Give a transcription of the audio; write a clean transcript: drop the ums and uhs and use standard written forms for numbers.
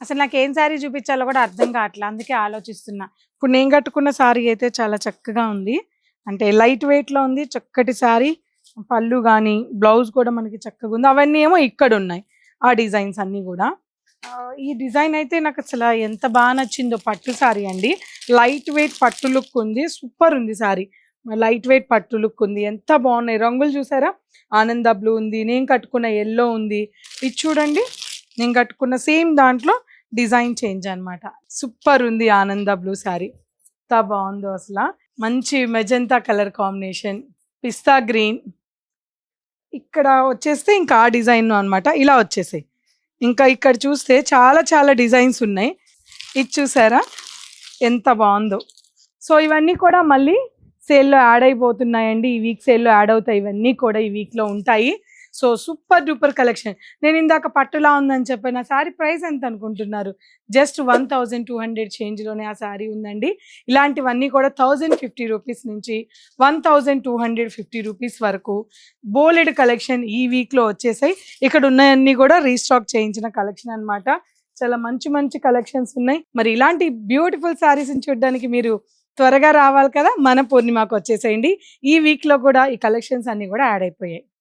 అసలు నాకేం శారీ చూపించాలో కూడా అర్థం కావట్లే. అందుకే ఆలోచిస్తున్నా. ఇప్పుడు నేను కట్టుకున్న శారీ అయితే చాలా చక్కగా ఉంది. అంటే లైట్ వెయిట్‌లో ఉంది. చక్కటి శారీ. పళ్ళు గాని, బ్లౌజ్ కూడా మనకి చక్కగుంది. అవన్నీ ఏమో ఇక్కడున్నాయి. ఆ డిజైన్స్ అన్నీ గూడా. ఈ డిజైన్ అయితే నాకసల ఎంత నచ్చిందో పట్టు శారీ అండి. లైట్ వెయిట్ పట్టు లుక్ ఉంది. సూపర్ ఉంది శారీ. లైట్ వెయిట్ పట్టు లుక్ ఉంది. ఎంత బాగున్నాయి రంగులు చూసారా? ఆనంద బ్లూ ఉంది. నేను కట్టుకున్న యెల్లో ఉంది. ఇది చూడండి. నేను కట్టుకున్న సేమ్ దాంట్లో డిజైన్ చేంజ్ అన్నమాట. సూపర్ ఉంది ఆనంద బ్లూ శారీ. ఎంత బాగుందో అసల. మంచి మెజంతా కలర్ కాంబినేషన్. పిస్తా గ్రీన్. ఇక్కడ వచ్చేస్తే ఇంకా ఆ డిజైన్ అన్నమాట. ఇలా వచ్చేసాయి. ఇంకా ఇక్కడ చూస్తే చాలా చాలా డిజైన్స్ ఉన్నాయి. ఇది చూసారా? ఎంత బాగుందో. సో ఇవన్నీ కూడా మళ్ళీ సేల్‌లో యాడ్ అయిపోతున్నాయండి. ఈ వీక్ సేల్‌లో యాడ్ అవుతాయి. ఇవన్నీ కూడా ఈ వీక్‌లో ఉంటాయి. So super duper collection. నేను ఇందాక పట్టులా ఉందని చెప్పాను. ఆ శారీ ప్రైస్ ఎంత అనుకుంటున్నారు? జస్ట్ 1200 చేంజ్‌లోనే ఆ శారీ ఉందండి. ఇలాంటివన్నీ కూడా 1050 రూపీస్ నుంచి 1250 రూపీస్ వరకు బోలెడు కలెక్షన్ ఈ వీక్‌లో వచ్చేసాయి. ఇక్కడ ఉన్నయన్నీ కూడా రీస్టాక్ చేయించిన కలెక్షన్ అన్నమాట. చాలా మంచి మంచి కలెక్షన్స్ ఉన్నాయి. మరి ఇలాంటి బ్యూటిఫుల్ శారీస్‌ని చూడడానికి మీరు త్వరగా రావాలి కదా! మన పూర్ణిమకి వచ్చేసేయండి. ఈ వీక్‌లో కూడా ఈ కలెక్షన్స్ అన్నీ కూడా యాడ్ అయిపోయాయి.